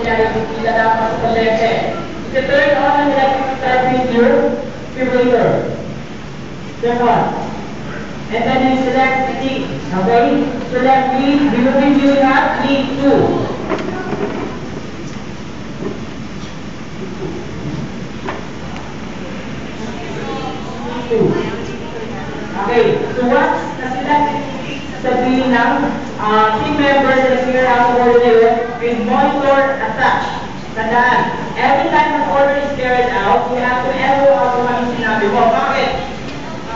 kunyari, hindi na dapat sa pasyente. If you turn on ang electric start with your defibrillator. Turn on. And then you select lead. Okay? Select lead. We will review that lead 2. Okay, so once na-select sabihin ng team members na senior house coordinator is monitor attach. Tandaan, every time an order is carried out, you have to echo out kung anong sinabi mo. Bakit?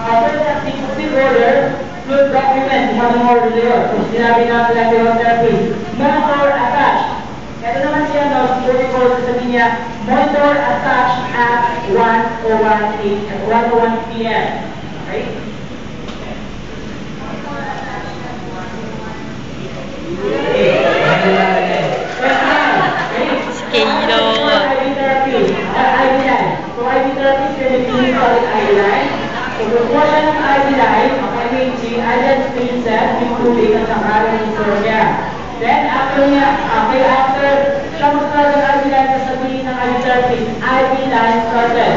First at the order, should document kung anong order yun. Kung sinabi natin lang yung therapy, monitor attach. Ito naman siya, no, siguro ko sasabihin niya, monitor attach at 1:01 p.m. Okay? Kilo. IV therapy. So IV therapy is going to be called IV line. So before siya ng IV line, okay, si identification set, including at saka yung niya. Then after niya, okay, after siya mag-start ng IV line, sasabihin ng IV therapy, IV line started.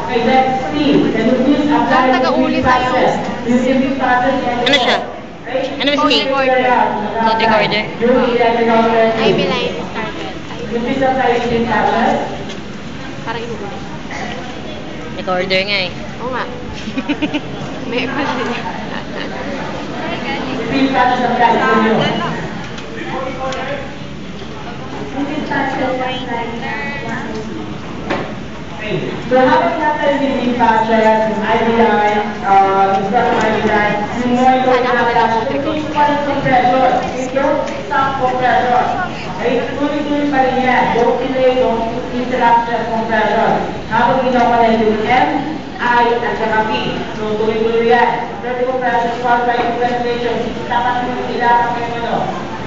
Okay, let's see. Can you please apply the review process? Review process and Ano siya? Ano ba si Code recorder? IV line started. You please apply the review process. Parang inuulit. Recorder nga eh. Oo nga. May equation. Review process apply to you. Okay. So habang natin yung review process, yung IV line, yung start ng IV line, yung monitor na yung compression. Don't stop compression. Okay? Tuloy-tuloy pa rin yan. Don't delay, don't interrupt sa compression. Habang ginawa na yung M, I, at saka P. So tuloy-tuloy yan. After the compression, followed by ventilation, dapat yung kailangan yung ano,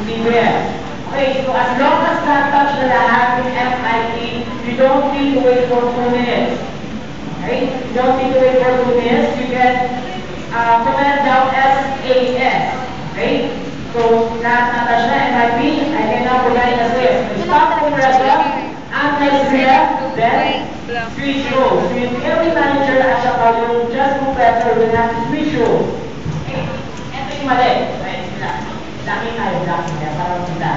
hindi mo yan. Okay, so as long as na-touch na lahat yung MIT, you don't need to wait for 2 minutes. Okay? You don't need to wait for 2 minutes. You can command down SAS. Okay? So, na-touch na MIT, I can now provide a slip. Stop compression, anti-slip, then switch roles. So, every manager at saka yung just compressor will have to switch roles. Okay? Ito yung mali. Right? Laki tayo, laki tayo, para kita.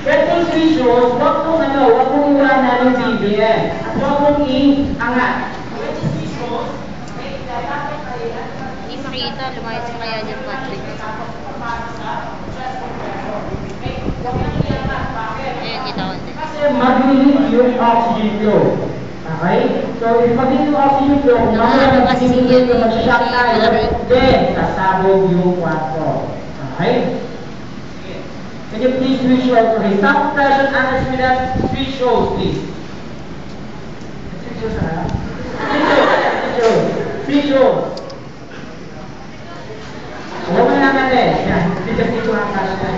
When you switch roles, huwag mong iwanan ng BBM. At huwag mong i-angat. When you switch roles, Hindi makita, lumayas pa kaya dyan, Patrick. Ayan, kita ko din. Kasi mag-limit yung oxygen flow. Okay? So, if mag-limit yung oxygen flow, kung mamaya mag-limit yung mag-shock tayo, then, sasabog yung kwarto. Okay? Can you please switch roles? Okay, stop compression, Anders with that. Switch roles, please. Switch roles, ha? Switch roles. Switch roles. Huwag mo na natin. Yan, because dito ang cash na.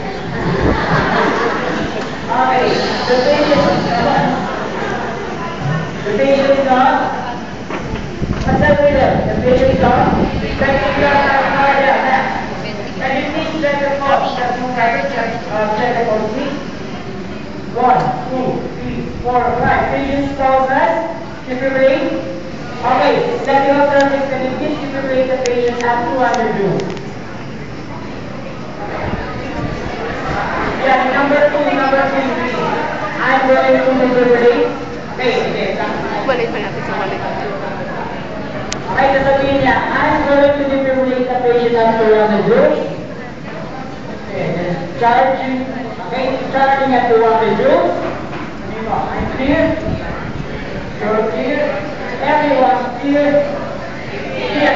Okay, the patient is on. What's that with it? The patient is on. Can you please check the pulse? Check the pulse, please. 1, 2, 3, 4, 5. Patient's pulses. Defibrillate. Okay, let the observer, can you please defibrillate the patient at 200 joules? Yeah, number 2, please. I'm going to defibrillate. Okay. Balik pa natin sa balik. Okay, sasabihin niya, I'm going to defibrillate the patient at 200 joules. Okay, then charging. Okay, charging at 200 joules. I'm clear. You're clear. Everyone's clear. Clear.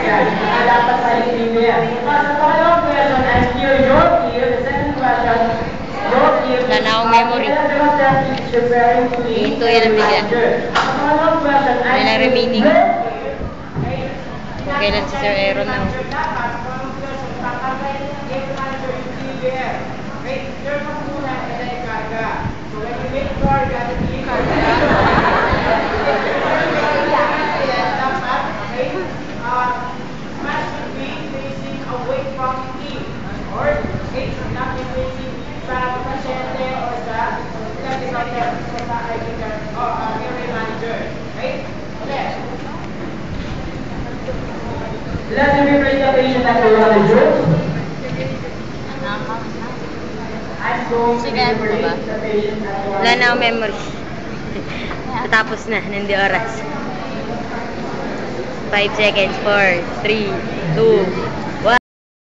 Yeah, dapat sa hindi niya. Sa pangalawang question, I'm clear. You're clear. The second question, you're clear. Wala na akong memory. Hinto yan ang bigyan. Sa pangalawang question, I'm Wala clear. remaining. Kailan si Sir Aaron na. away from him. Or, it's not increasing sa pasyente or sa medical care o sa IV care o area manager. Right? Okay. Let me rephrase the patient at the manager. I'm going to rephrase the patient at the Wala na akong memory. Tapos na, nandi oras. 5 seconds, 4, 3, 2,